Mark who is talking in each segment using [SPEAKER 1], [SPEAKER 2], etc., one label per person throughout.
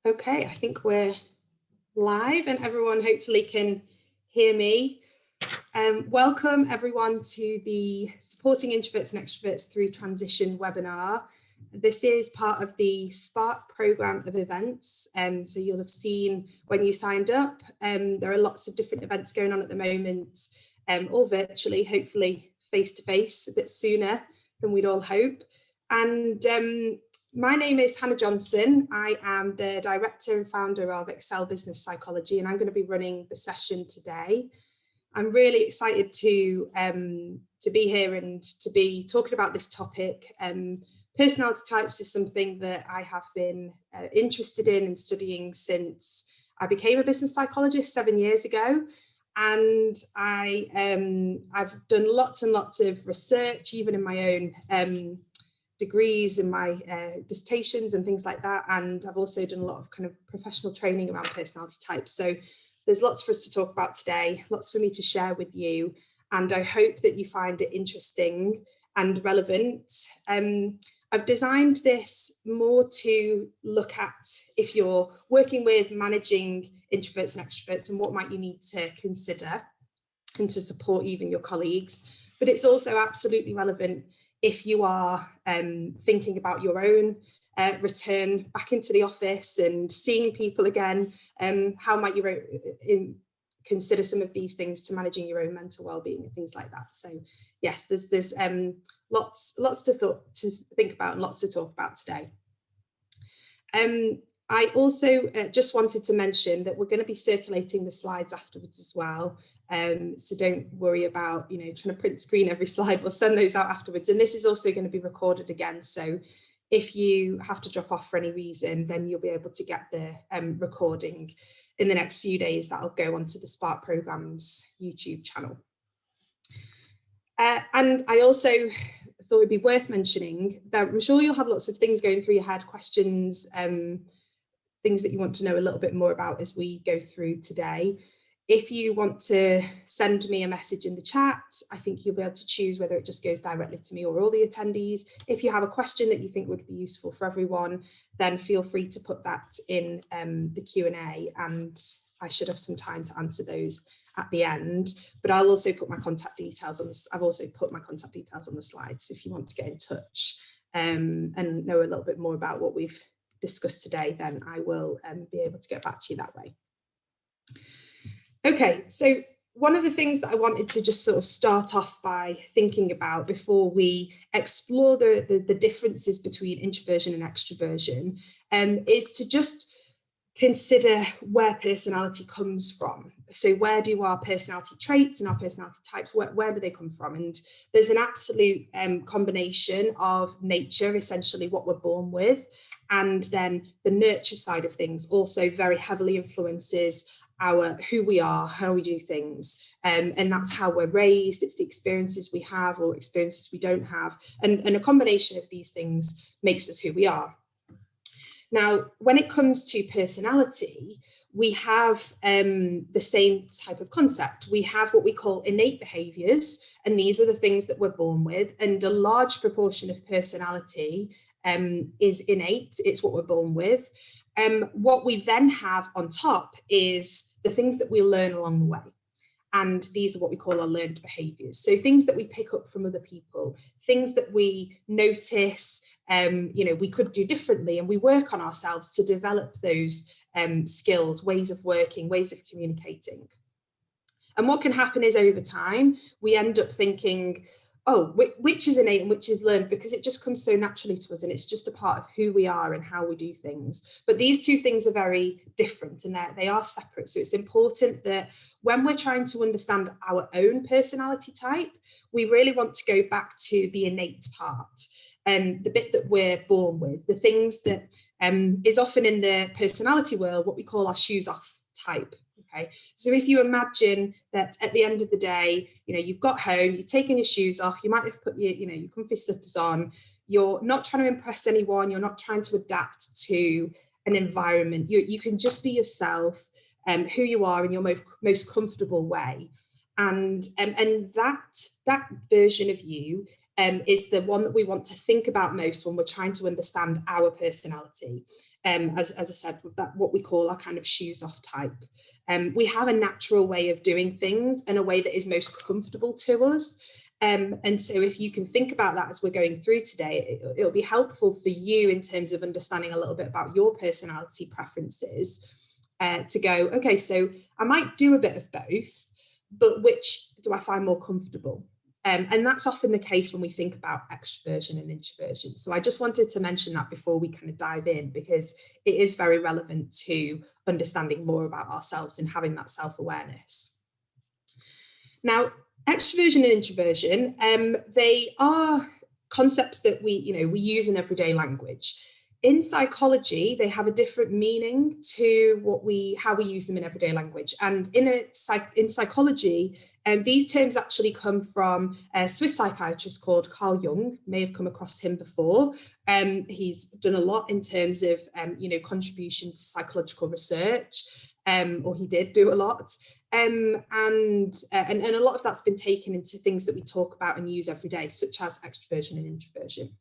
[SPEAKER 1] Okay, I think we're live and everyone hopefully can hear me. Welcome everyone to the Supporting Introverts and Extroverts Through Transition webinar. This is part of the Spark programme of events. So you'll have seen when you signed up, there are lots of different events going on at the moment, all virtually, hopefully face-to-face a bit sooner than we'd all hope. And my name is Hannah Johnson. I am the director and founder of Excel Business Psychology, and I'm going to be running the session today. I'm really excited to be here and to be talking about this topic. Personality types is something that I have been interested in and studying since I became a business psychologist 7 years ago. And I've done lots and lots of research, even in my own degrees and my dissertations and things like that. And I've also done a lot of kind of professional training around personality types. So there's lots for us to talk about today, lots for me to share with you. And I hope that you find it interesting and relevant. I've designed this more to look at if you're working with managing introverts and extroverts and what might you need to consider and to support even your colleagues. But it's also absolutely relevant if you are thinking about your own return back into the office and seeing people again, how might you consider some of these things to managing your own mental well-being and things like that. So yes, there's lots to think about and lots to talk about today. I also just wanted to mention that we're going to be circulating the slides afterwards as well. So don't worry about, trying to print screen every slide. We'll send those out afterwards. And this is also going to be recorded again. So if you have to drop off for any reason, then you'll be able to get the recording in the next few days. That'll go onto the Spark Programme's YouTube channel. And I also thought it'd be worth mentioning that I'm sure you'll have lots of things going through your head, questions, things that you want to know a little bit more about as we go through today. If you want to send me a message in the chat, I think you'll be able to choose whether it just goes directly to me or all the attendees. If you have a question that you think would be useful for everyone, then feel free to put that in the Q&A, and I should have some time to answer those at the end. But I'll also put my contact details on this. I've also put my contact details on the slides. So if you want to get in touch and know a little bit more about what we've discussed today, then I will be able to get back to you that way. Okay, so one of the things that I wanted to just sort of start off by thinking about before we explore the differences between introversion and extroversion is to just consider where personality comes from. So where do our personality traits and our personality types, where do they come from? And there's an absolute combination of nature, essentially what we're born with, and then the nurture side of things also very heavily influences who we are, how we do things, and that's how we're raised. It's the experiences we have or experiences we don't have, and a combination of these things makes us who we are. Now, when it comes to personality, we have the same type of concept. We have what we call innate behaviours, and these are the things that we're born with, and a large proportion of personality is innate. It's what we're born with. What we then have on top is the things that we learn along the way. And these are what we call our learned behaviours. So things that we pick up from other people, things that we notice, we could do differently, and we work on ourselves to develop those skills, ways of working, ways of communicating. And what can happen is over time, we end up thinking, oh, which is innate and which is learned, because it just comes so naturally to us and it's just a part of who we are and how we do things. But these two things are very different and they are separate. So it's important that when we're trying to understand our own personality type, we really want to go back to the innate part and the bit that we're born with, the things that is often in the personality world, what we call our shoes off type. Okay, so if you imagine that at the end of the day, you've got home, you've taken your shoes off, you might have put your, your comfy slippers on, you're not trying to impress anyone, you're not trying to adapt to an environment, you can just be yourself, who you are in your most comfortable way. And that version of you is the one that we want to think about most when we're trying to understand our personality. As I said, that what we call our kind of shoes off type. We have a natural way of doing things and a way that is most comfortable to us. And so if you can think about that as we're going through today, it'll be helpful for you in terms of understanding a little bit about your personality preferences, to go, okay, so I might do a bit of both, but which do I find more comfortable? And that's often the case when we think about extroversion and introversion. So I just wanted to mention that before we kind of dive in, because it is very relevant to understanding more about ourselves and having that self-awareness. Now, extroversion and introversion, they are concepts that we use in everyday language. In psychology, they have a different meaning to how we use them in everyday language. And in psychology, these terms actually come from a Swiss psychiatrist called Carl Jung. You may have come across him before. He's done a lot in terms of contribution to psychological research, or he did do a lot. And a lot of that's been taken into things that we talk about and use every day, such as extroversion and introversion.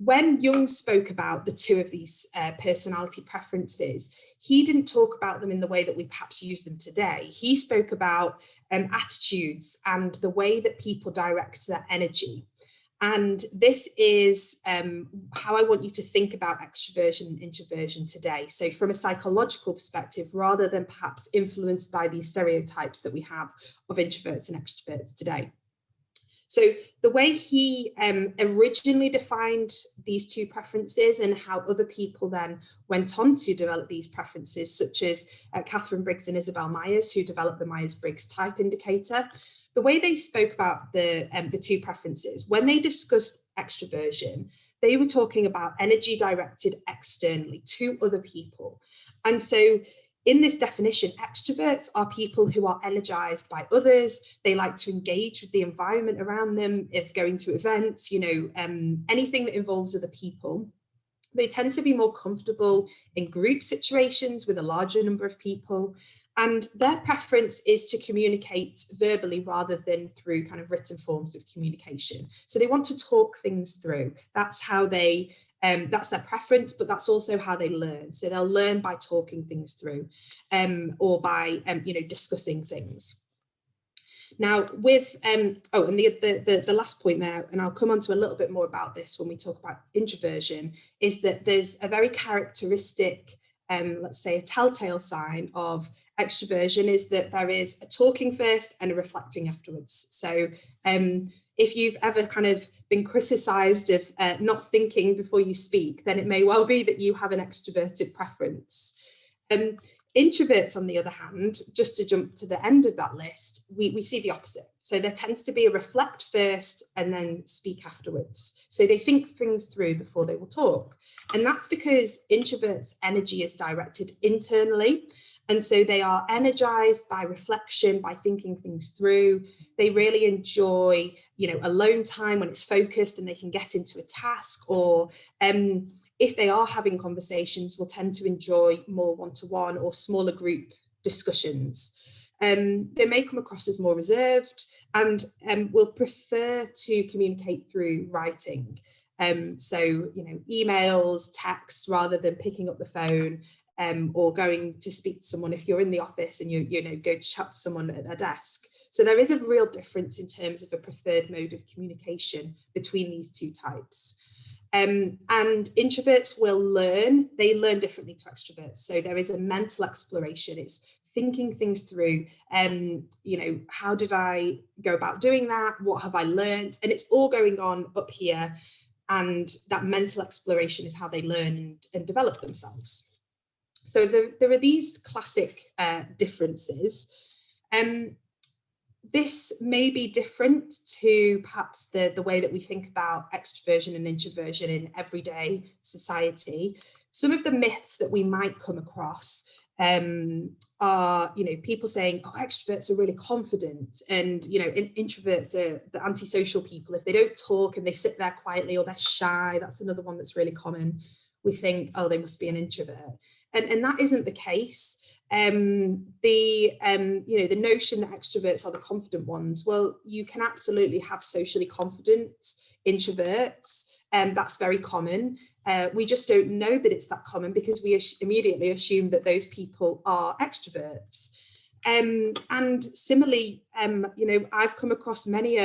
[SPEAKER 1] When Jung spoke about the two of these personality preferences, he didn't talk about them in the way that we perhaps use them today. He spoke about attitudes and the way that people direct their energy. And this is how I want you to think about extroversion and introversion today. So from a psychological perspective, rather than perhaps influenced by these stereotypes that we have of introverts and extroverts today. So the way he originally defined these two preferences and how other people then went on to develop these preferences, such as Catherine Briggs and Isabel Myers, who developed the MyersBriggs type indicator, the way they spoke about the two preferences, when they discussed extroversion, they were talking about energy directed externally to other people. And so in this definition, extroverts are people who are energized by others. They like to engage with the environment around them, if going to events, anything that involves other people. They tend to be more comfortable in group situations with a larger number of people. And their preference is to communicate verbally rather than through kind of written forms of communication. So they want to talk things through. That's how that's their preference, but that's also how they learn. So they'll learn by talking things through, or by discussing things. Now, with and the last point there, and I'll come on to a little bit more about this when we talk about introversion, is that there's a very characteristic, let's say a telltale sign of extroversion, is that there is a talking first and a reflecting afterwards. So if you've ever kind of been criticized of not thinking before you speak, then it may well be that you have an extroverted preference. Introverts, on the other hand, just to jump to the end of that list, we see the opposite. So there tends to be a reflect first and then speak afterwards. So they think things through before they will talk. And that's because introverts' energy is directed internally. And so they are energized by reflection, by thinking things through. They really enjoy, alone time when it's focused and they can get into a task, or if they are having conversations, will tend to enjoy more one-to-one or smaller group discussions. They may come across as more reserved and will prefer to communicate through writing. So, emails, texts, rather than picking up the phone or going to speak to someone if you're in the office and you go to chat to someone at their desk. So there is a real difference in terms of a preferred mode of communication between these two types. And introverts will learn differently to extroverts. So there is a mental exploration. It's thinking things through. How did I go about doing that? What have I learned? And it's all going on up here. And that mental exploration is how they learn and develop themselves. So there are these classic differences. This may be different to perhaps the way that we think about extroversion and introversion in everyday society. Some of the myths that we might come across are, people saying, oh, extroverts are really confident, and, introverts are the antisocial people. If they don't talk and they sit there quietly, or they're shy, that's another one that's really common. we think, oh, they must be an introvert. And that isn't the case. The notion that extroverts are the confident ones, well, you can absolutely have socially confident introverts. That's very common. We just don't know that it's that common because we immediately assume that those people are extroverts. And similarly, I've come across many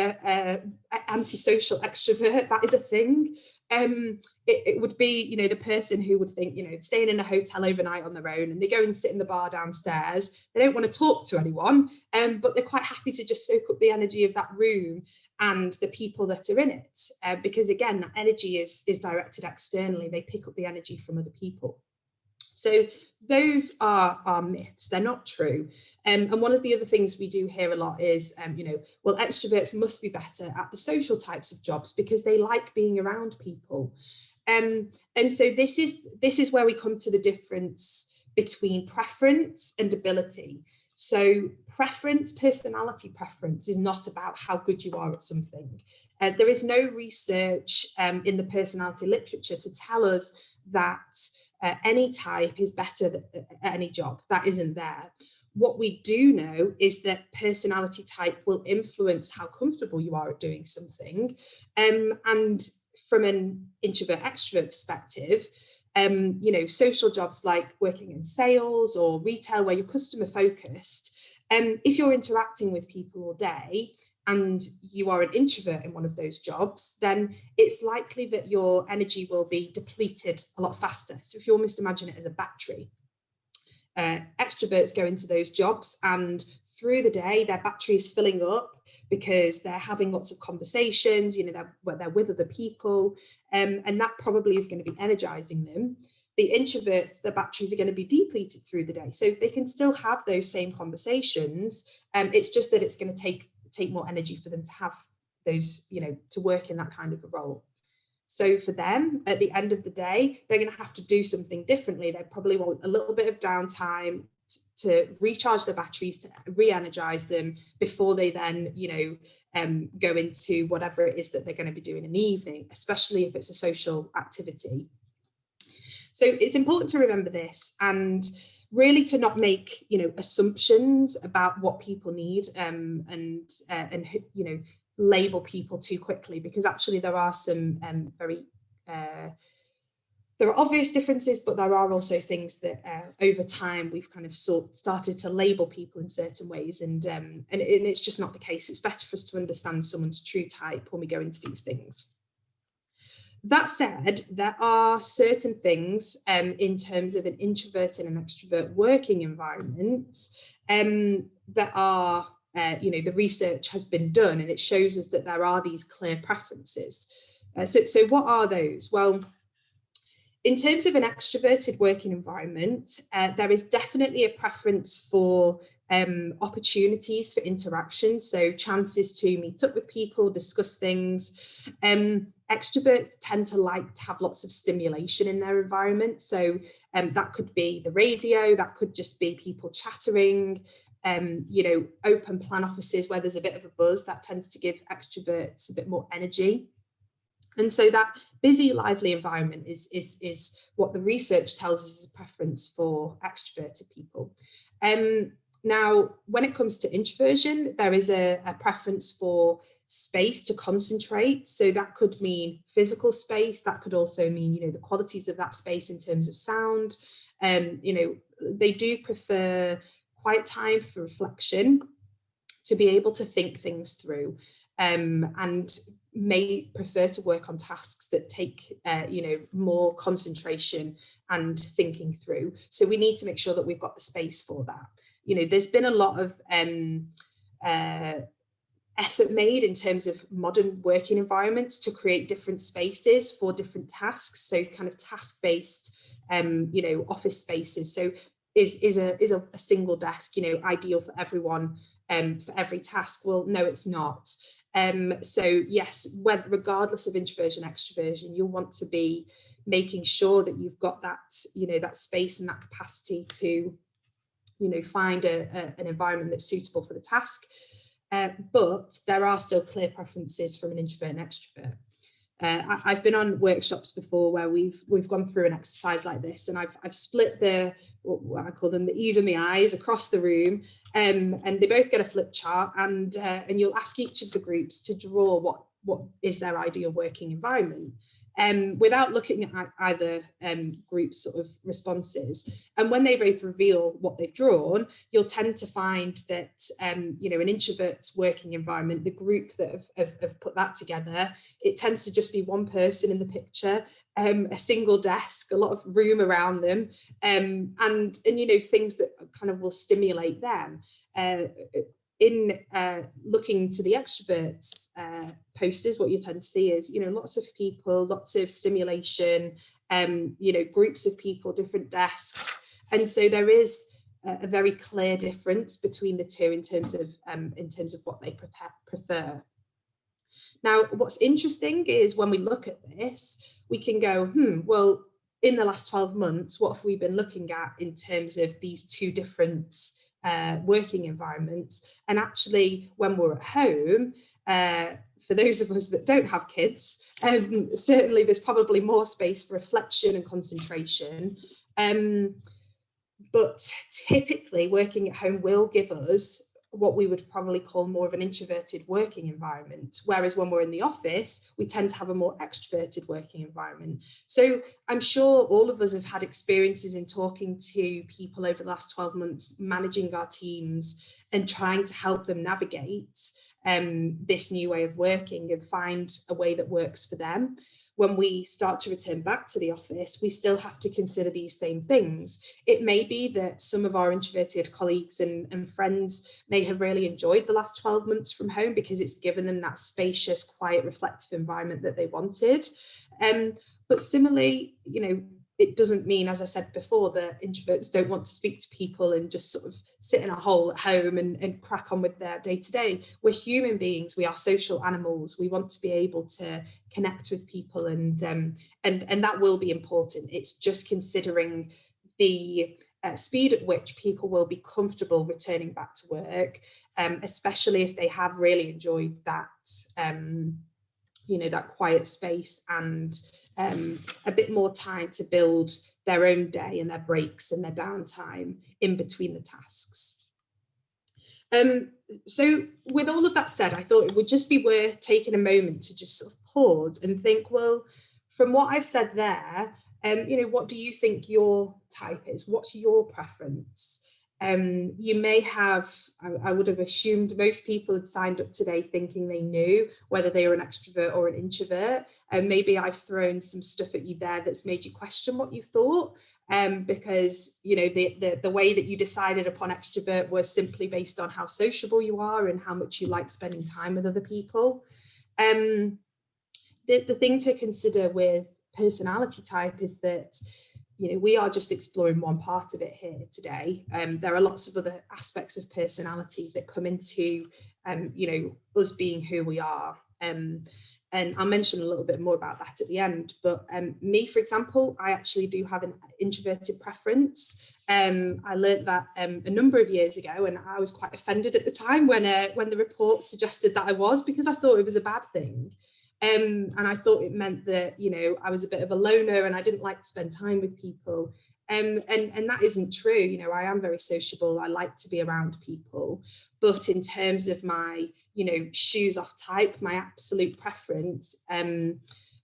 [SPEAKER 1] antisocial extrovert. That is a thing. It would be, the person who would think, staying in a hotel overnight on their own, and they go and sit in the bar downstairs. They don't want to talk to anyone, but they're quite happy to just soak up the energy of that room and the people that are in it, because again, that energy is directed externally. They pick up the energy from other people. So those are myths. They're not true. And one of the other things we do hear a lot is, well, extroverts must be better at the social types of jobs because they like being around people. And so this is where we come to the difference between preference and ability. So preference, personality preference, is not about how good you are at something. There is no research in the personality literature to tell us that any type is better at any job. That isn't there. What we do know is that personality type will influence how comfortable you are at doing something. And from an introvert extrovert perspective, social jobs like working in sales or retail where you're customer focused, if you're interacting with people all day and you are an introvert in one of those jobs, then it's likely that your energy will be depleted a lot faster. So if you almost imagine it as a battery, extroverts go into those jobs and through the day, their battery is filling up because they're having lots of conversations, they're with other people, and that probably is going to be energizing them. The introverts, their batteries are going to be depleted through the day. So they can still have those same conversations. It's just that it's going to take more energy for them to have those, to work in that kind of a role. So for them, at the end of the day, they're going to have to do something differently. They probably want a little bit of downtime to recharge their batteries, to re-energize them before they then, go into whatever it is that they're going to be doing in the evening, especially if it's a social activity. So it's important to remember this and really to not make, assumptions about what people need and label people too quickly, because actually there are some there are obvious differences, but there are also things that over time we've kind of started to label people in certain ways, and it's just not the case. It's better for us to understand someone's true type when we go into these things. That said, there are certain things in terms of an introvert and an extrovert working environment that are, the research has been done, and it shows us that there are these clear preferences. So what are those? Well, in terms of an extroverted working environment, there is definitely a preference for opportunities for interaction, so chances to meet up with people, discuss things. Extroverts tend to like to have lots of stimulation in their environment, so that could be the radio, that could just be people chattering, open plan offices where there's a bit of a buzz, that tends to give extroverts a bit more energy. And so that busy, lively environment is what the research tells us is a preference for extroverted people. Now, when it comes to introversion, there is a preference for space to concentrate. So that could mean physical space. That could also mean, the qualities of that space in terms of sound. They do prefer quiet time for reflection, to be able to think things through, and may prefer to work on tasks that take, more concentration and thinking through. So we need to make sure that we've got the space for that. There's been a lot of effort made in terms of modern working environments to create different spaces for different tasks. So kind of task-based, office spaces. So is a single desk, ideal for everyone for every task? Well, no, it's not. So yes, regardless of introversion, extroversion, you'll want to be making sure that you've got that, that space and that capacity to, find an environment that's suitable for the task. But there are still clear preferences from an introvert and extrovert. I've been on workshops before where we've gone through an exercise like this, and I've split what I call them the E's and the I's across the room, and they both get a flip chart, and you'll ask each of the groups to draw what is their ideal working environment. Without looking at either group's sort of responses. And when they both reveal what they've drawn, you'll tend to find that, an introvert's working environment, the group that have put that together, it tends to just be one person in the picture, a single desk, a lot of room around them, and things that kind of will stimulate them. In looking to the extroverts posters, what you tend to see is, lots of people, lots of stimulation, groups of people, different desks. And so there is a very clear difference between the two in terms of what they prefer. Now, what's interesting is when we look at this, we can go, well, in the last 12 months, what have we been looking at in terms of these two different working environments? And actually, when we're at home, for those of us that don't have kids, certainly there's probably more space for reflection and concentration. But typically, working at home will give us what we would probably call more of an introverted working environment, whereas when we're in the office, we tend to have a more extroverted working environment. So I'm sure all of us have had experiences in talking to people over the last 12 months, managing our teams and trying to help them navigate this new way of working and find a way that works for them. When we start to return back to the office, we still have to consider these same things. It may be that some of our introverted colleagues and friends may have really enjoyed the last 12 months from home because it's given them that spacious, quiet, reflective environment that they wanted. But similarly, it doesn't mean, as I said before, that introverts don't want to speak to people and just sort of sit in a hole at home and crack on with their day-to-day. We're human beings. We are social animals. We want to be able to connect with people, and that will be important. It's just considering the speed at which people will be comfortable returning back to work, especially if they have really enjoyed that that quiet space and a bit more time to build their own day and their breaks and their downtime in between the tasks. So with all of that said, I thought it would just be worth taking a moment to just sort of pause and think, well, from what I've said there, what do you think your type is? What's your preference? You may have, I would have assumed most people had signed up today thinking they knew whether they were an extrovert or an introvert. And maybe I've thrown some stuff at you there that's made you question what you thought. Because, the way that you decided upon extrovert was simply based on how sociable you are and how much you like spending time with other people. The thing to consider with personality type is that we are just exploring one part of it here today. There are lots of other aspects of personality that come into, us being who we are. And I'll mention a little bit more about that at the end. But me, for example, I actually do have an introverted preference. I learned that a number of years ago, and I was quite offended at the time when the report suggested that I was, because I thought it was a bad thing. And I thought it meant that, I was a bit of a loner and I didn't like to spend time with people. And that isn't true. I am very sociable. I like to be around people. But in terms of my, shoes off type, my absolute preference,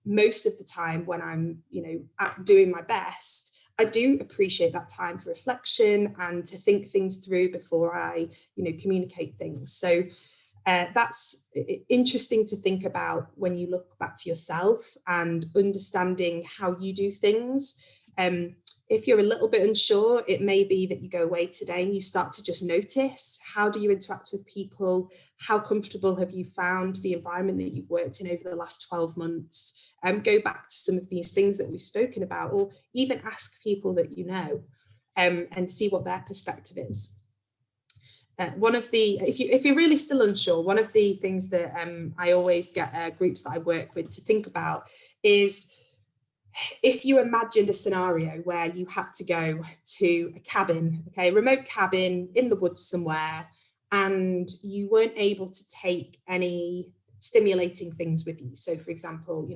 [SPEAKER 1] most of the time when I'm, doing my best, I do appreciate that time for reflection and to think things through before I, communicate things. So that's interesting to think about when you look back to yourself and understanding how you do things. If you're a little bit unsure, it may be that you go away today and you start to just notice, how do you interact with people? How comfortable have you found the environment that you've worked in over the last 12 months? Go back to some of these things that we've spoken about, or even ask people that you know, and see what their perspective is. One of the, if you're really still unsure, one of the things that I always get groups that I work with to think about is, if you imagined a scenario where you had to go to a cabin, a remote cabin in the woods somewhere, and you weren't able to take any stimulating things with you. So for example,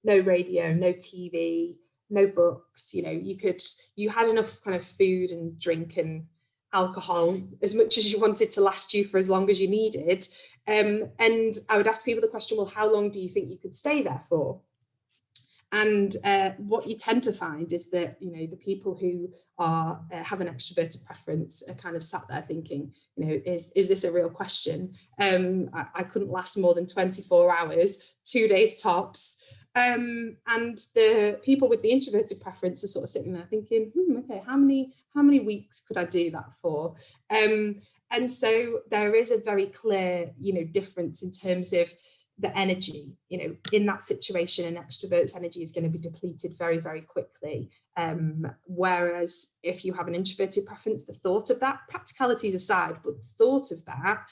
[SPEAKER 1] no radio, no TV, no books, you had enough kind of food and drink and alcohol, as much as you wanted to last you for as long as you needed. And I would ask people the question, well, how long do you think you could stay there for? And what you tend to find is that, the people who are have an extroverted preference are kind of sat there thinking, is this a real question? I couldn't last more than 24 hours, 2 days tops. And the people with the introverted preference are sort of sitting there thinking, okay, how many weeks could I do that for? And so there is a very clear, difference in terms of the energy, in that situation. An extrovert's energy is going to be depleted very, very quickly. Whereas if you have an introverted preference, the thought of that, practicalities aside, but the thought of that,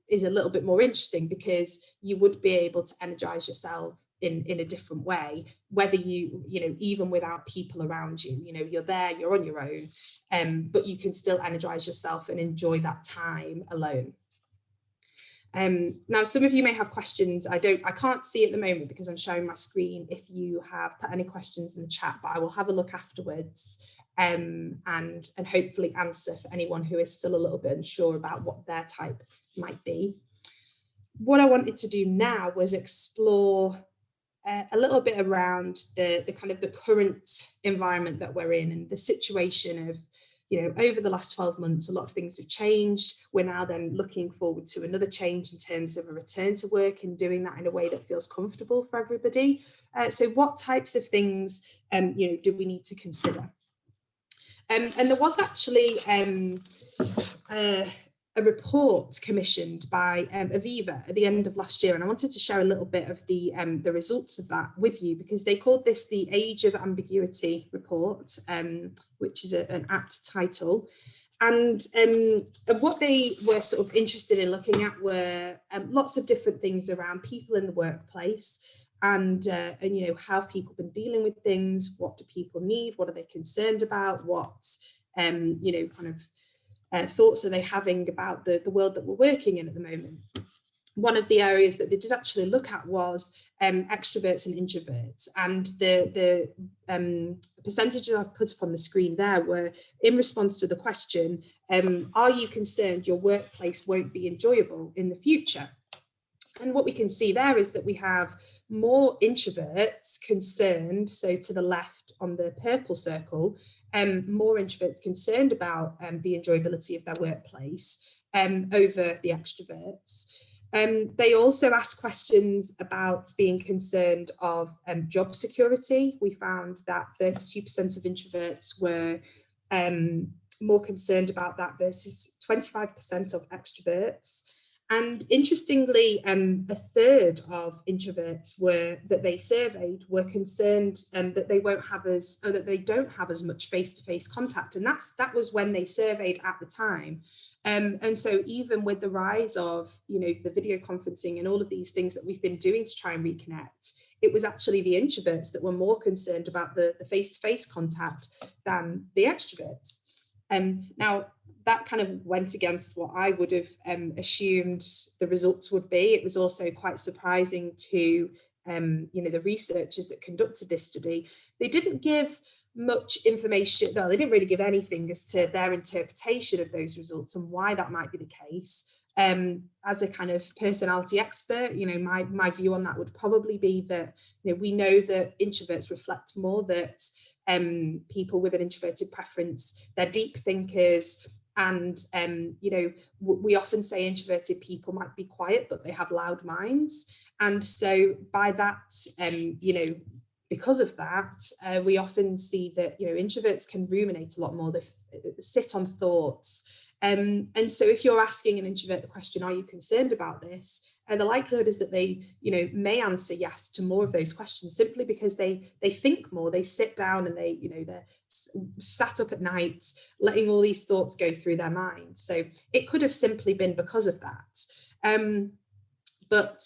[SPEAKER 1] is a little bit more interesting, because you would be able to energize yourself in a different way, whether even without people around you, you're there, you're on your own, but you can still energize yourself and enjoy that time alone. Now, some of you may have questions. I can't see at the moment because I'm showing my screen if you have put any questions in the chat, but I will have a look afterwards, and hopefully answer for anyone who is still a little bit unsure about what their type might be. What I wanted to do now was explore a little bit around the kind of the current environment that we're in, and the situation of, over the last 12 months, a lot of things have changed. We're now then looking forward to another change in terms of a return to work, and doing that in a way that feels comfortable for everybody. So what types of things, do we need to consider? And there was actually a report commissioned by Aviva at the end of last year, and I wanted to share a little bit of the results of that with you, because they called this the Age of Ambiguity Report, which is an apt title. And what they were sort of interested in looking at were lots of different things around people in the workplace, and how have people been dealing with things? What do people need? What are they concerned about? What thoughts are they having about the world that we're working in at the moment? One of the areas that they did actually look at was extroverts and introverts, and the percentages I've put up on the screen there were in response to the question, are you concerned your workplace won't be enjoyable in the future? And what we can see there is that we have more introverts concerned, so to the left on the purple circle, more introverts concerned about the enjoyability of their workplace over the extroverts. They also asked questions about being concerned of job security. We found that 32% of introverts were more concerned about that versus 25% of extroverts. And interestingly, a third of introverts that they surveyed were concerned that they don't have as much face-to-face contact, and that was when they surveyed at the time. And so even with the rise of the video conferencing and all of these things that we've been doing to try and reconnect, it was actually the introverts that were more concerned about the face-to-face contact than the extroverts. Now, that kind of went against what I would have assumed the results would be. It was also quite surprising to the researchers that conducted this study. They didn't give much information. No, they didn't really give anything as to their interpretation of those results and why that might be the case. As a kind of personality expert, my view on that would probably be that we know that introverts reflect more, that people with an introverted preference, they're deep thinkers, and we often say introverted people might be quiet, but they have loud minds. And so by that, because of that, we often see that introverts can ruminate a lot more. They sit on thoughts. And so if you're asking an introvert the question, are you concerned about this? And the likelihood is that they, may answer yes to more of those questions, simply because they think more, they sit down and they're sat up at night, letting all these thoughts go through their mind. So it could have simply been because of that. But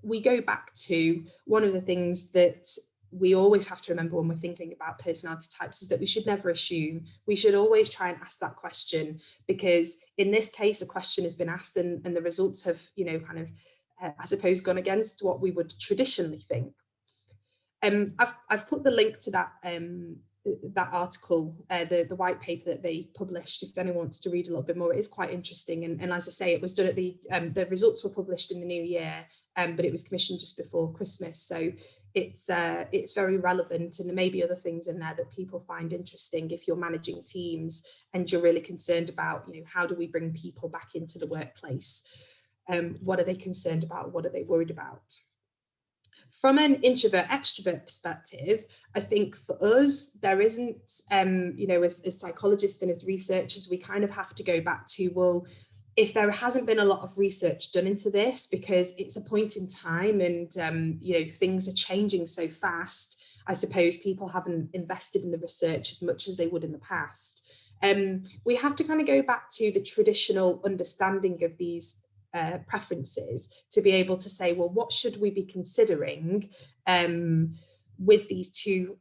[SPEAKER 1] we go back to one of the things that we always have to remember when we're thinking about personality types is that we should never assume. We should always try and ask that question, because in this case, a question has been asked and the results have, kind of, I suppose, gone against what we would traditionally think. I've put the link to that article, the white paper that they published, if anyone wants to read a little bit more. It is quite interesting, and as I say, it was done at the results were published in the new year, but it was commissioned just before Christmas, so it's very relevant, and there may be other things in there that people find interesting if you're managing teams and you're really concerned about, how do we bring people back into the workplace? What are they concerned about? What are they worried about? From an introvert-extrovert perspective, I think for us, there isn't, as psychologists and as researchers, we kind of have to go back to, well, if there hasn't been a lot of research done into this, because it's a point in time and, things are changing so fast, I suppose people haven't invested in the research as much as they would in the past. We have to kind of go back to the traditional understanding of these preferences to be able to say, well, what should we be considering with these two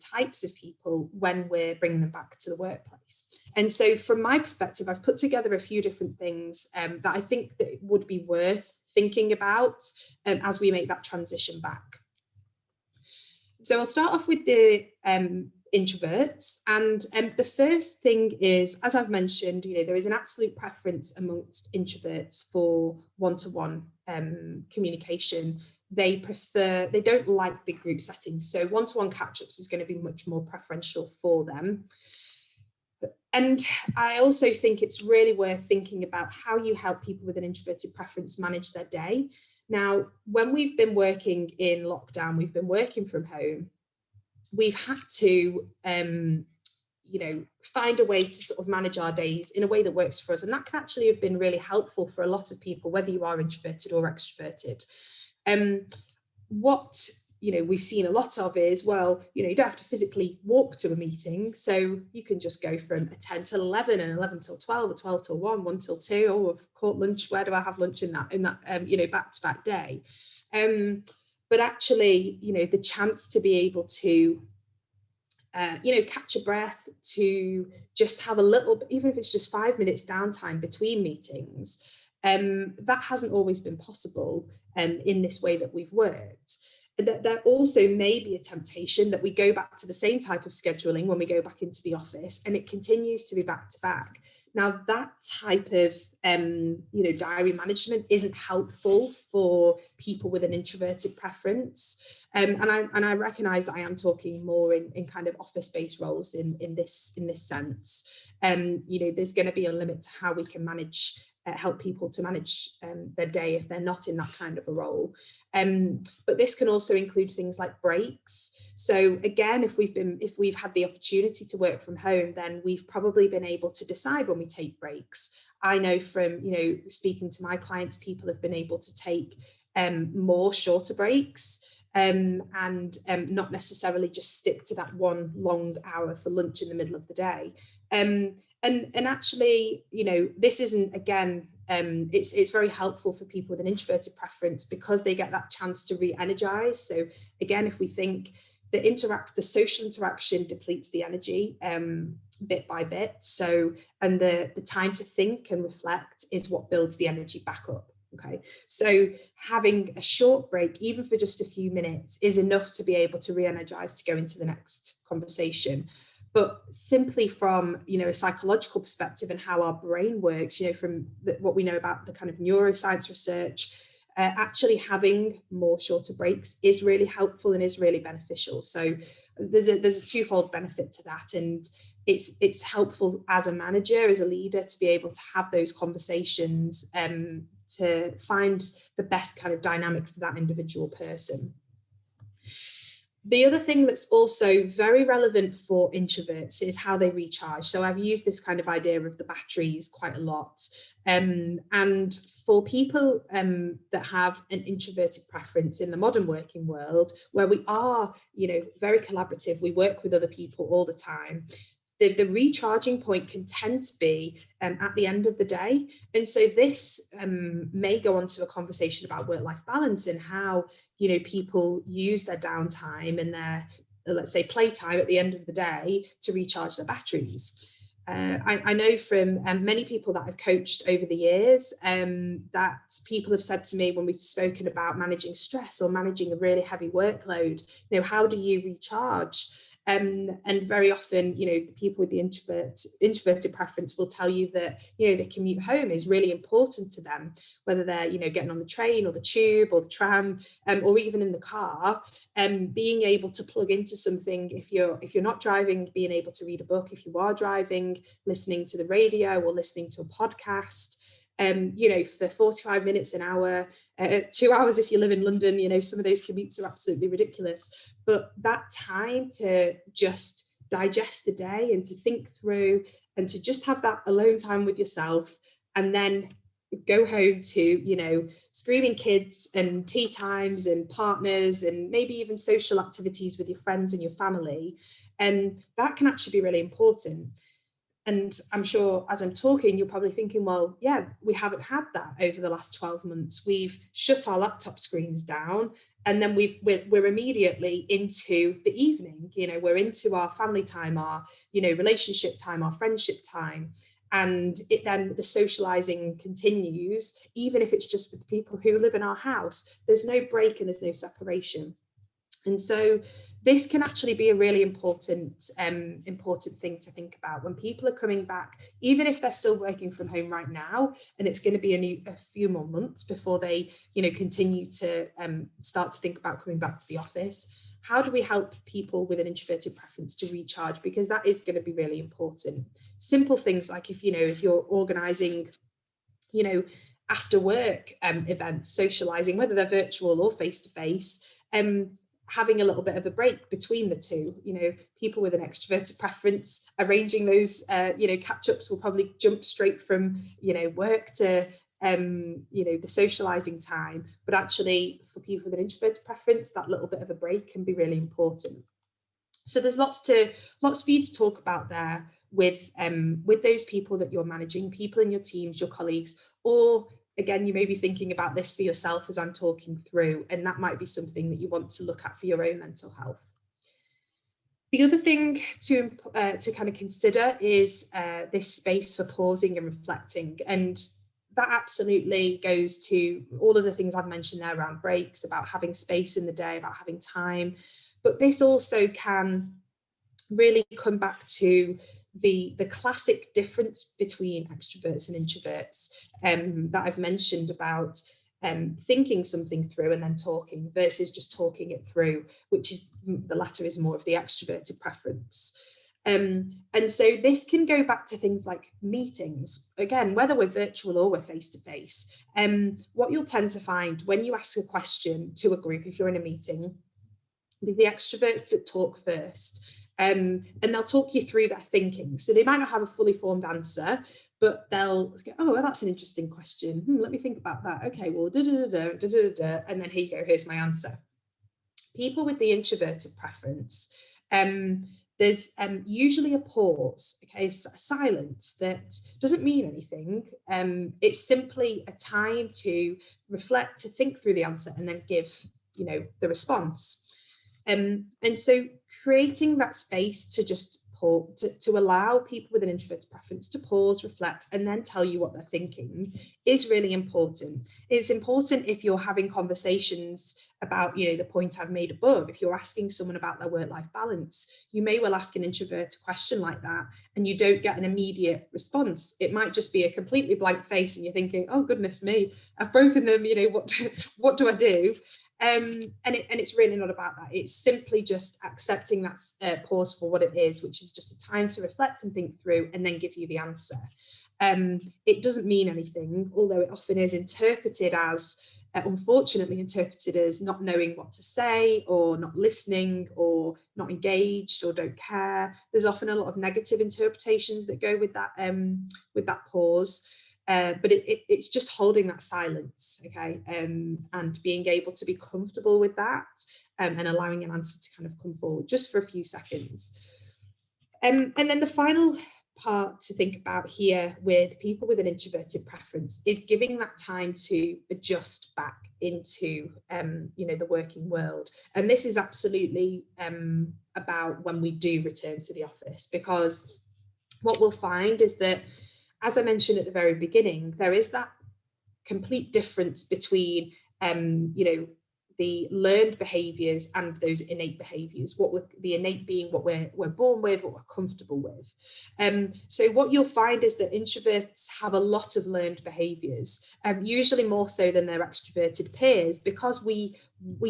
[SPEAKER 1] types of people when we're bringing them back to the workplace? And so from my perspective, I've put together a few different things that I think that would be worth thinking about as we make that transition back. So I'll start off with the introverts, and the first thing is, as I've mentioned, there is an absolute preference amongst introverts for one-to-one communication. They don't like big group settings, so one-to-one catch-ups is going to be much more preferential for them. And I also think it's really worth thinking about how you help people with an introverted preference manage their day. Now, when we've been working in lockdown, we've been working from home, we've had to, find a way to sort of manage our days in a way that works for us. And that can actually have been really helpful for a lot of people, whether you are introverted or extroverted. What we've seen a lot of is, well, you don't have to physically walk to a meeting, so you can just go from a 10 till 11 and 11 till 12, or 12 till 1, 1 till 2, oh, I've caught lunch, where do I have lunch in that back-to-back day? But actually, the chance to be able to catch a breath, to just have a little, even if it's just 5 minutes downtime between meetings, that hasn't always been possible in this way that we've worked. There also may be a temptation that we go back to the same type of scheduling when we go back into the office, and it continues to be back to back. Now, that type of diary management isn't helpful for people with an introverted preference. And I recognise that I am talking more in kind of office-based roles in this sense. There's going to be a limit to how we can help people to manage their day if they're not in that kind of a role. But this can also include things like breaks. So again, if we've had the opportunity to work from home, then we've probably been able to decide when we take breaks. I know from speaking to my clients, people have been able to take more shorter breaks and not necessarily just stick to that one long hour for lunch in the middle of the day. And actually, this isn't, again, it's very helpful for people with an introverted preference because they get that chance to re-energize. So again, if we think the social interaction depletes the energy bit by bit. So, and the time to think and reflect is what builds the energy back up. Okay, so having a short break, even for just a few minutes, is enough to be able to re-energize to go into the next conversation. But simply from a psychological perspective and how our brain works, from what we know about the kind of neuroscience research, actually having more shorter breaks is really helpful and is really beneficial. So there's a twofold benefit to that, and it's helpful as a manager, as a leader, to be able to have those conversations to find the best kind of dynamic for that individual person. The other thing that's also very relevant for introverts is how they recharge. So I've used this kind of idea of the batteries quite a lot. And for people that have an introverted preference in the modern working world, where we are, very collaborative, we work with other people all the time, the recharging point can tend to be at the end of the day. And so this may go on to a conversation about work-life balance and how, you know, people use their downtime and their, let's say, playtime at the end of the day to recharge their batteries. I know from many people that I've coached over the years that people have said to me when we've spoken about managing stress or managing a really heavy workload, you know, how do you recharge? And very often, you know, the people with the introverted preference will tell you that, you know, the commute home is really important to them, whether they're, you know, getting on the train or the tube or the tram or even in the car, being able to plug into something. If you're not driving, being able to read a book. If you are driving, listening to the radio or listening to a podcast. You know, for 45 minutes, an hour, 2 hours if you live in London, you know, some of those commutes are absolutely ridiculous. But that time to just digest the day and to think through and to just have that alone time with yourself, and then go home to, you know, screaming kids and tea times and partners and maybe even social activities with your friends and your family. And that can actually be really important. And I'm sure as I'm talking, you're probably thinking, well, yeah, we haven't had that over the last 12 months. We've shut our laptop screens down, and then we're immediately into the evening. You know, we're into our family time, our, you know, relationship time, our friendship time. And then the socializing continues, even if it's just with the people who live in our house. There's no break and there's no separation. And so this can actually be a really important thing to think about when people are coming back, even if they're still working from home right now, and it's going to be a few more months before they, you know, continue to start to think about coming back to the office. How do we help people with an introverted preference to recharge? Because that is going to be really important. Simple things like if you're organizing, you know, after work events, socializing, whether they're virtual or face-to-face, having a little bit of a break between the two. You know, people with an extroverted preference, arranging those, you know, catch-ups will probably jump straight from, you know, work to, you know, the socializing time. But actually, for people with an introverted preference, that little bit of a break can be really important. So there's lots for you to talk about there with those people that you're managing, people in your teams, your colleagues, or again, you may be thinking about this for yourself as I'm talking through, and that might be something that you want to look at for your own mental health. The other thing to kind of consider is this space for pausing and reflecting. And that absolutely goes to all of the things I've mentioned there around breaks, about having space in the day, about having time. But this also can really come back to the classic difference between extroverts and introverts that I've mentioned about thinking something through and then talking versus just talking it through, which is the latter is more of the extroverted preference. And so this can go back to things like meetings. Again, whether we're virtual or we're face-to-face, what you'll tend to find when you ask a question to a group, if you're in a meeting, the extroverts that talk first, and they'll talk you through their thinking. So they might not have a fully formed answer, but they'll go, oh, well, that's an interesting question. Let me think about that. Okay, well, and then here you go, here's my answer. People with the introverted preference, there's usually a pause, okay, a silence that doesn't mean anything. It's simply a time to reflect, to think through the answer, and then give, you know, the response. And so creating that space to just pause, to allow people with an introverted preference to pause, reflect, and then tell you what they're thinking is really important. It's important if you're having conversations about, you know, the point I've made above. If you're asking someone about their work-life balance, you may well ask an introvert a question like that and you don't get an immediate response. It might just be a completely blank face and you're thinking, oh goodness me, I've broken them, you know, what do I do? And it's really not about that. It's simply just accepting that pause for what it is, which is just a time to reflect and think through and then give you the answer. It doesn't mean anything, although it often is interpreted as, unfortunately interpreted as not knowing what to say or not listening or not engaged or don't care. There's often a lot of negative interpretations that go with that pause. But it's just holding that silence, okay, and being able to be comfortable with that and allowing an answer to kind of come forward just for a few seconds. And then the final part to think about here with people with an introverted preference is giving that time to adjust back into the working world. And this is absolutely about when we do return to the office, because what we'll find is that, as I mentioned at the very beginning, there is that complete difference between the learned behaviours and those innate behaviours. What would the innate being what we're born with, what we're comfortable with. So what you'll find is that introverts have a lot of learned behaviours, usually more so than their extroverted peers, because we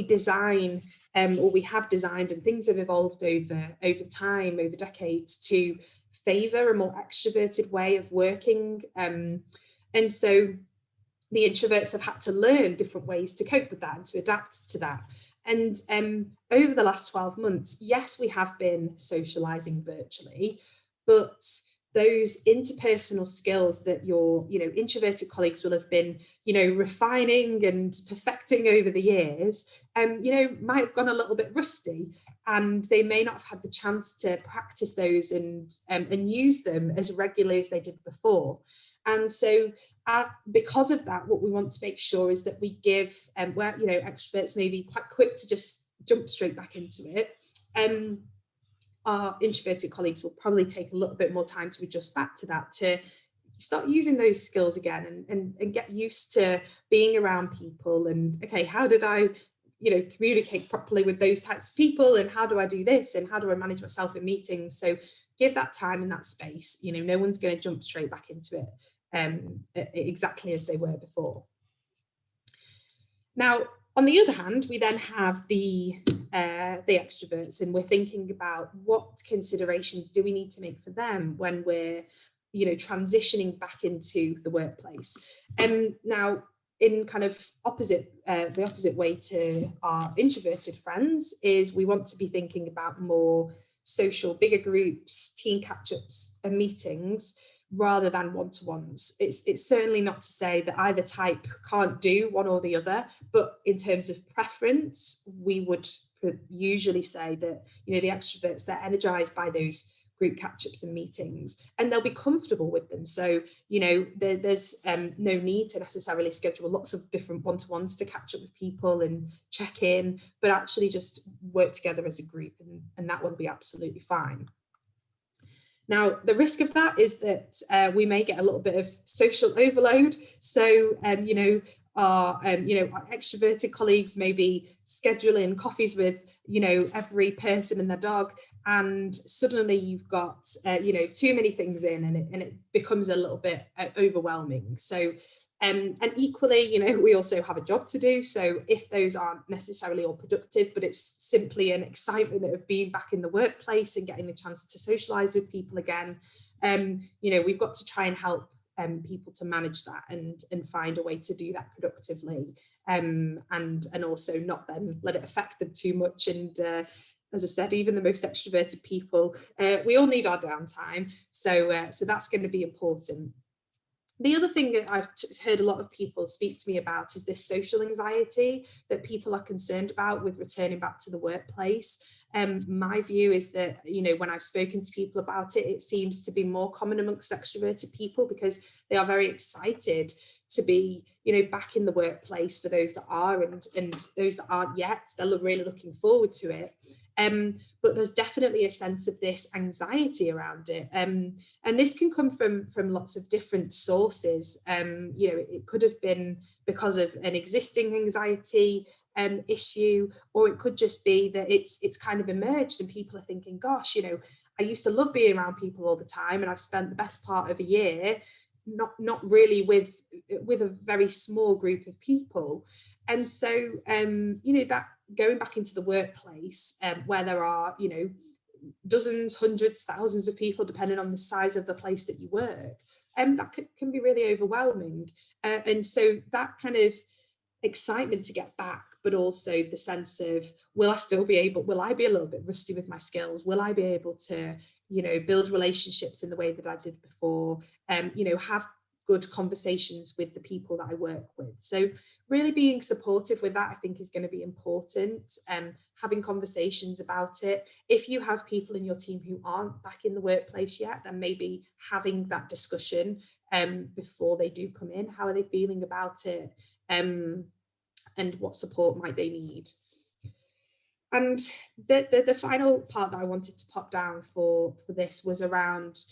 [SPEAKER 1] design or we have designed, and things have evolved over time, over decades, to favour a more extroverted way of working. And so the introverts have had to learn different ways to cope with that and to adapt to that. And over the last 12 months, yes, we have been socializing virtually, but those interpersonal skills that your introverted colleagues will have been refining and perfecting over the years might have gone a little bit rusty, and they may not have had the chance to practice those and use them as regularly as they did before. And so because of that, what we want to make sure is that we give where extroverts may be quite quick to just jump straight back into it, our introverted colleagues will probably take a little bit more time to adjust back to that, to start using those skills again and get used to being around people. And okay, how did I communicate properly with those types of people, and how do I do this, and how do I manage myself in meetings? So give that time and that space. No one's going to jump straight back into it exactly as they were before. Now, on the other hand, we then have the extroverts, and we're thinking about what considerations do we need to make for them when we're transitioning back into the workplace. Now, in kind of the opposite way to our introverted friends, is we want to be thinking about more social, bigger groups, team catch-ups and meetings, rather than one-to-ones. It's certainly not to say that either type can't do one or the other, but in terms of preference, we would usually say that the extroverts, they're energized by those group catch-ups and meetings, and they'll be comfortable with them. So there's no need to necessarily schedule lots of different one-to-ones to catch up with people and check in, but actually just work together as a group, and that will be absolutely fine. Now, the risk of that is that we may get a little bit of social overload. So, our extroverted colleagues may be scheduling coffees with, every person and their dog, and suddenly you've got, too many things in, and it becomes a little bit overwhelming. So, and equally, we also have a job to do. So if those aren't necessarily all productive, but it's simply an excitement of being back in the workplace and getting the chance to socialize with people again, we've got to try and help people to manage that and find a way to do that productively, and also not then let it affect them too much. And as I said, even the most extroverted people, we all need our downtime. So that's going to be important. The other thing that I've heard a lot of people speak to me about is this social anxiety that people are concerned about with returning back to the workplace. My view is that, when I've spoken to people about it, it seems to be more common amongst extroverted people, because they are very excited to be, back in the workplace. For those that are, and those that aren't yet, they're really looking forward to it. But there's definitely a sense of this anxiety around it. And this can come from lots of different sources. It could have been because of an existing anxiety issue, or it could just be that it's kind of emerged and people are thinking, gosh, I used to love being around people all the time, and I've spent the best part of a year not really with a very small group of people. And so, that going back into the workplace, where there are, dozens, hundreds, thousands of people, depending on the size of the place that you work, that can be really overwhelming. And so that kind of excitement to get back, but also the sense of, will I be a little bit rusty with my skills? Will I be able to, build relationships in the way that I did before? Have good conversations with the people that I work with. So really being supportive with that, I think, is going to be important. Having conversations about it. If you have people in your team who aren't back in the workplace yet, then maybe having that discussion before they do come in. How are they feeling about it? And what support might they need? And the final part that I wanted to pop down for this was around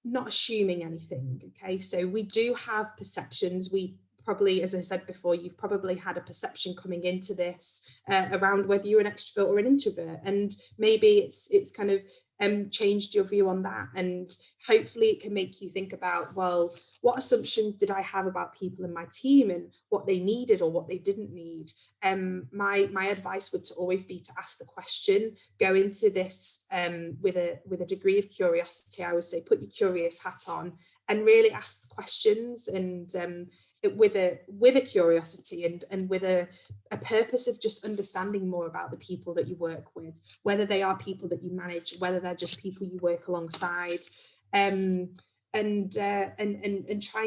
[SPEAKER 1] not assuming anything. Okay, so we do have perceptions. We probably, as I said before, you've probably had a perception coming into this around whether you're an extrovert or an introvert, and maybe it's kind of changed your view on that, and hopefully it can make you think about, well, what assumptions did I have about people in my team and what they needed or what they didn't need? My advice would to always be to ask the question. Go into this with a degree of curiosity. I would say put your curious hat on and really ask questions, and with a curiosity and with a purpose of just understanding more about the people that you work with, whether they are people that you manage, whether they're just people you work alongside, and trying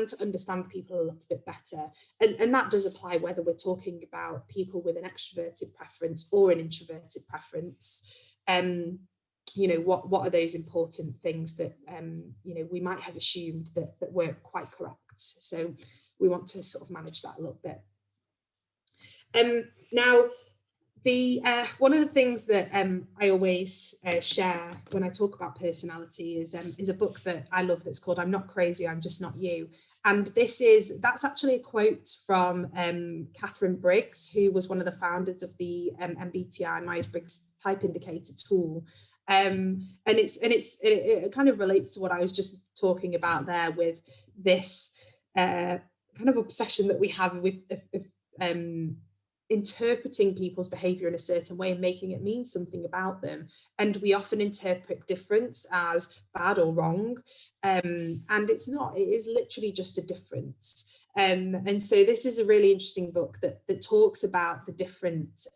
[SPEAKER 1] to understand people a little bit better. And that does apply whether we're talking about people with an extroverted preference or an introverted preference. You know, what are those important things that you know, we might have assumed that weren't quite correct. So we want to sort of manage that a little bit. Now, one of the things that I always share when I talk about personality is a book that I love that's called "I'm Not Crazy, I'm Just Not You." And that's actually a quote from Catherine Briggs, who was one of the founders of the MBTI MyersBriggs type indicator tool. And it kind of relates to what I was just talking about there, with this kind of obsession that we have with interpreting people's behavior in a certain way and making it mean something about them. And we often interpret difference as bad or wrong. And it's not, it is literally just a difference. And so this is a really interesting book that talks about the different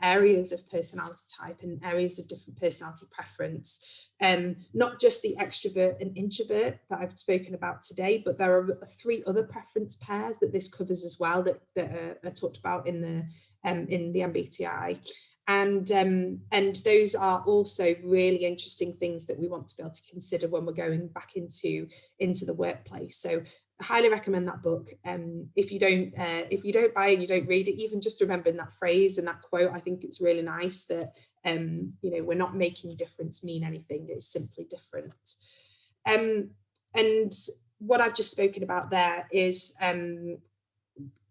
[SPEAKER 1] areas of personality type and areas of different personality preference. Not just the extrovert and introvert that I've spoken about today, but there are 3 other preference pairs that this covers as well, that are talked about in the MBTI. And those are also really interesting things that we want to be able to consider when we're going back into the workplace. So I highly recommend that book. If you don't buy it and you don't read it, even just remembering that phrase and that quote, I think it's really nice that you know, we're not making difference mean anything. It's simply different. And what I've just spoken about there is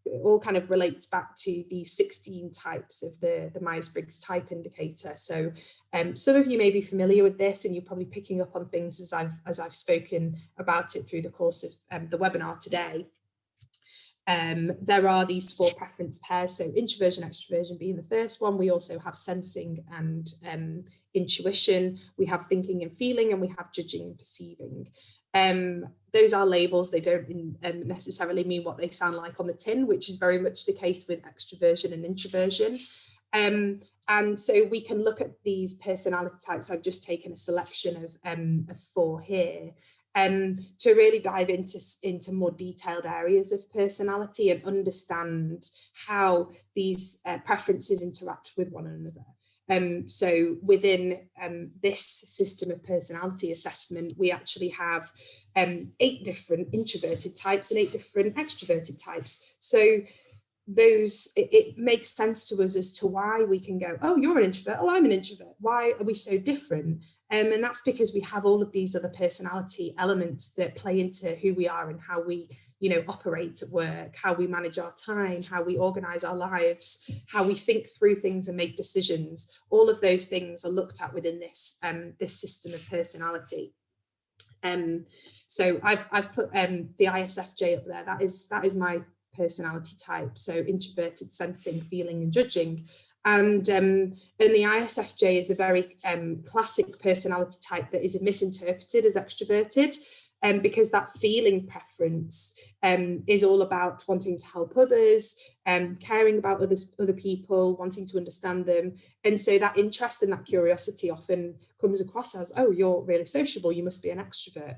[SPEAKER 1] it all kind of relates back to the 16 types of the Myers-Briggs type indicator. So some of you may be familiar with this, and you're probably picking up on things as I've spoken about it through the course of the webinar today. There are these 4 preference pairs, so introversion, extroversion being the first one. We also have sensing and intuition. We have thinking and feeling, and we have judging and perceiving. Those are labels. They don't necessarily mean what they sound like on the tin, which is very much the case with extroversion and introversion. And so we can look at these personality types. I've just taken a selection of 4 here, to really dive into more detailed areas of personality and understand how these preferences interact with one another. So within this system of personality assessment, we actually have 8 different introverted types and 8 different extroverted types. So those, it makes sense to us as to why we can go, oh, you're an introvert, oh, I'm an introvert. Why are we so different? And that's because we have all of these other personality elements that play into who we are and how we, you know, operate at work, how we manage our time, how we organize our lives, how we think through things and make decisions. All of those things are looked at within this this system of personality. So I've put the ISFJ up there. That is my personality type. So introverted, sensing, feeling, and judging. And the ISFJ is a very classic personality type that is misinterpreted as extroverted, because that feeling preference is all about wanting to help others, caring about other people, wanting to understand them. And so that interest and that curiosity often comes across as, oh, you're really sociable, you must be an extrovert.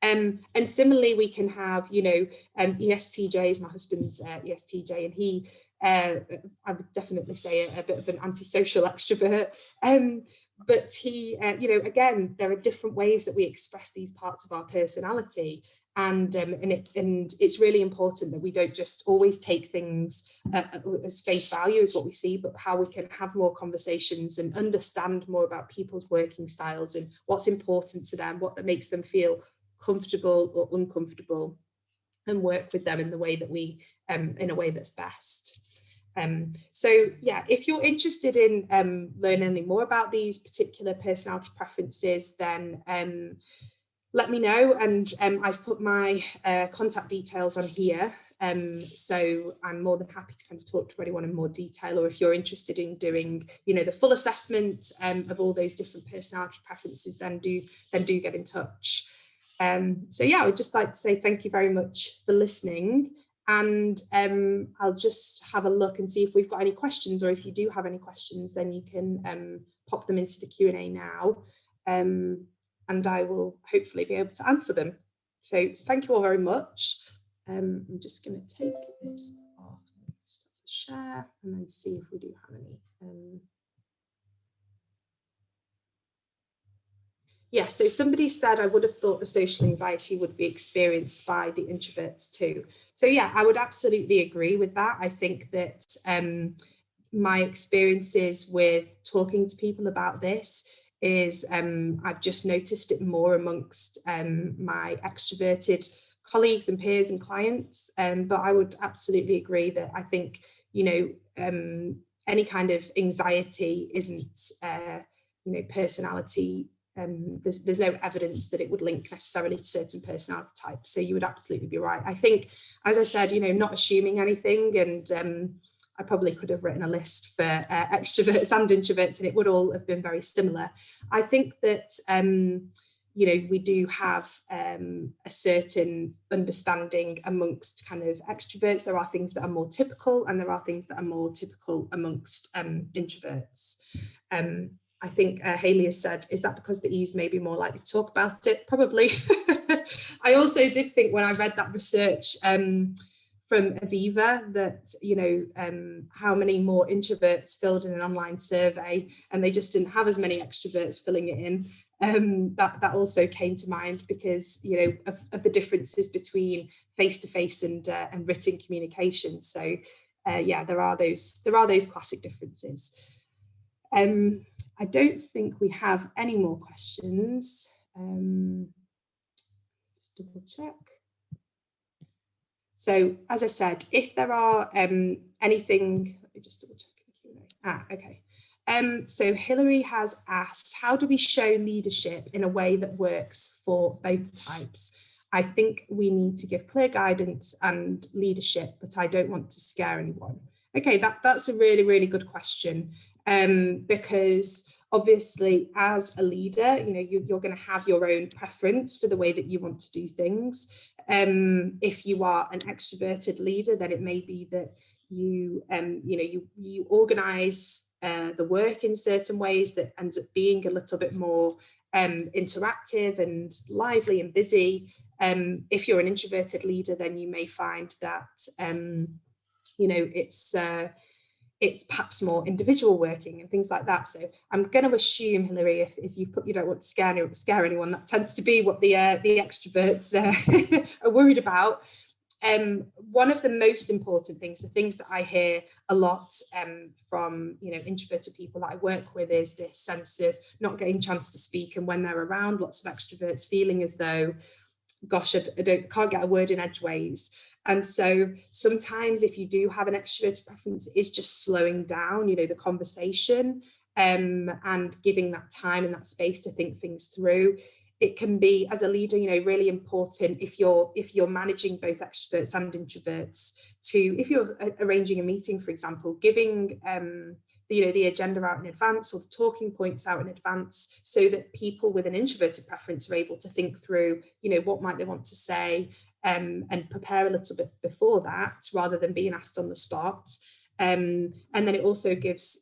[SPEAKER 1] And similarly, we can have, ESTJ is my husband's ESTJ, and he, I would definitely say a bit of an antisocial extrovert. But he, again, there are different ways that we express these parts of our personality. And it's really important that we don't just always take things as face value as what we see, but how we can have more conversations and understand more about people's working styles and what's important to them, what that makes them feel comfortable or uncomfortable, and work with them in the way that we, in a way that's best. So yeah, if you're interested in learning any more about these particular personality preferences, then let me know, and I've put my contact details on here. So I'm more than happy to kind of talk to anyone in more detail, or if you're interested in doing, the full assessment of all those different personality preferences, then do get in touch. So yeah, I would just like to say thank you very much for listening, and I'll just have a look and see if we've got any questions, or if you do have any questions, then you can pop them into the Q&A now. And I will hopefully be able to answer them. So thank you all very much. I'm just going to take this off, share, and then see if we do have any. Yeah, so somebody said, I would have thought the social anxiety would be experienced by the introverts too. So yeah, I would absolutely agree with that. I think that my experiences with talking to people about this is I've just noticed it more amongst my extroverted colleagues and peers and clients. But I would absolutely agree that I think, any kind of anxiety isn't, personality. There's no evidence that it would link necessarily to certain personality types. So you would absolutely be right. I think, as I said, not assuming anything, and I probably could have written a list for extroverts and introverts, and it would all have been very similar. I think that, we do have a certain understanding amongst kind of extroverts. There are things that are more typical, and there are things that are more typical amongst introverts. I think Hayley has said, is that because the E's may be more likely to talk about it? Probably. I also did think when I read that research from Aviva that, how many more introverts filled in an online survey, and they just didn't have as many extroverts filling it in. That also came to mind because, of the differences between face-to-face and written communication. So yeah, there are those classic differences. I don't think we have any more questions. Just double check. So as I said, if there are anything, let me just double check the Q&A. Okay. So Hilary has asked, how do we show leadership in a way that works for both types? I think we need to give clear guidance and leadership, but I don't want to scare anyone. Okay, that's a really, really good question. Because obviously as a leader, you're going to have your own preference for the way that you want to do things. If you are an extroverted leader, then it may be that you organize the work in certain ways that ends up being a little bit more interactive and lively and busy. If you're an introverted leader, then you may find that it's perhaps more individual working and things like that. So I'm going to assume, Hilary, if you don't want to scare anyone, that tends to be what the extroverts are worried about. One of the most important things, the things that I hear a lot from introverted people that I work with, is this sense of not getting a chance to speak, and when they're around lots of extroverts, feeling as though, gosh, can't get a word in edgeways. And so sometimes if you do have an extroverted preference, it's just slowing down, the conversation and giving that time and that space to think things through. It can be, as a leader, really important if you're managing both extroverts and introverts to, if you're arranging a meeting, for example, giving the agenda out in advance, or the talking points out in advance, so that people with an introverted preference are able to think through, what might they want to say, and prepare a little bit before that, rather than being asked on the spot. And then it also gives,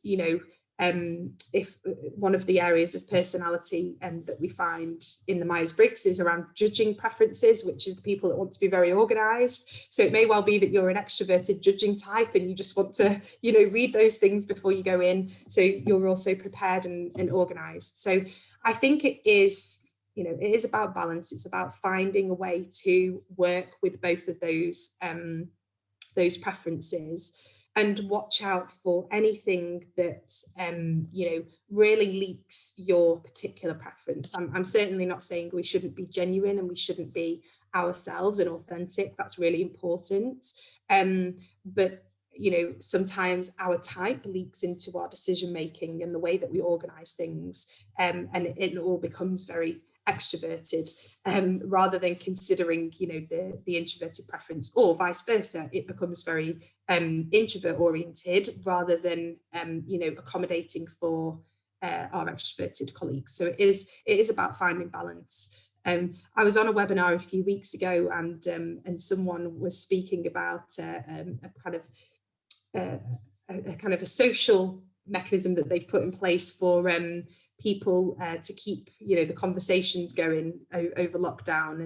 [SPEAKER 1] if one of the areas of personality that we find in the Myers-Briggs is around judging preferences, which are the people that want to be very organized. So it may well be that you're an extroverted judging type and you just want to, you know, read those things before you go in. So you're also prepared and organized. So I think it is, you know, it is about balance. It's about finding a way to work with both of those preferences, and watch out for anything that you know, really leaks your particular preference. I'm certainly not saying we shouldn't be genuine and we shouldn't be ourselves and authentic. That's really important. But you know, sometimes our type leaks into our decision making and the way that we organize things, and it all becomes very extroverted, rather than considering, you know, the introverted preference, or vice versa. It becomes very introvert oriented rather than you know, accommodating for our extroverted colleagues. So it is about finding balance. I was on a webinar a few weeks ago, and someone was speaking about a kind of a social mechanism that they've put in place for people to keep, you know, the conversations going over lockdown,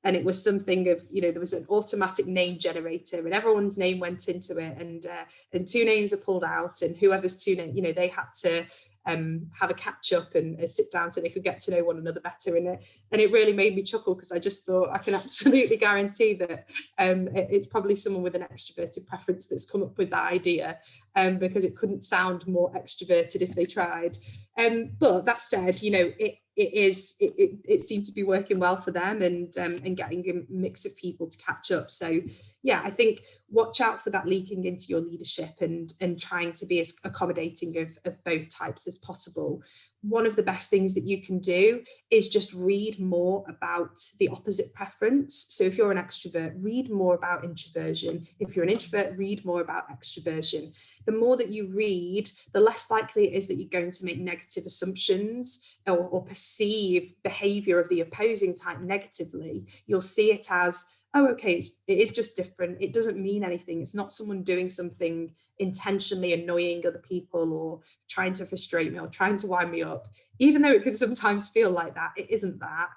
[SPEAKER 1] and it was something of, you know, there was an automatic name generator and everyone's name went into it, and two names are pulled out, and whoever's two names, you know, they had to have a catch up and sit down so they could get to know one another better. And it really made me chuckle, because I just thought I can absolutely guarantee that it's probably someone with an extroverted preference that's come up with that idea, because it couldn't sound more extroverted if they tried. But that said, you know, it seemed to be working well for them, and getting a mix of people to catch up. So yeah, I think watch out for that leaking into your leadership, and trying to be as accommodating of both types as possible. One of the best things that you can do is just read more about the opposite preference. So if you're an extrovert, read more about introversion. If you're an introvert, read more about extroversion. The more that you read, the less likely it is that you're going to make negative assumptions or perceive behavior of the opposing type negatively. You'll see it as, oh, okay, it is just different. It doesn't mean anything. It's not someone doing something intentionally annoying other people or trying to frustrate me or trying to wind me up. Even though it can sometimes feel like that, it isn't that.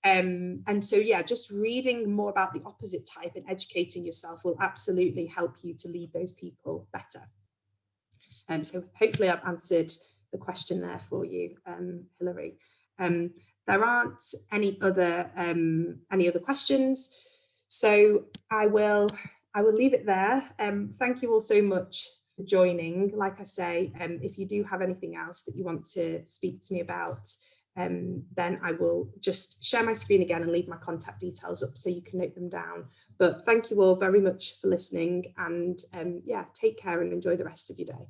[SPEAKER 1] And so, yeah, just reading more about the opposite type and educating yourself will absolutely help you to lead those people better. So hopefully I've answered the question there for you, Hilary. There aren't any other questions. So I will leave it there. Thank you all so much for joining. Like I say, if you do have anything else that you want to speak to me about, then I will just share my screen again and leave my contact details up so you can note them down. But thank you all very much for listening, and yeah, take care and enjoy the rest of your day.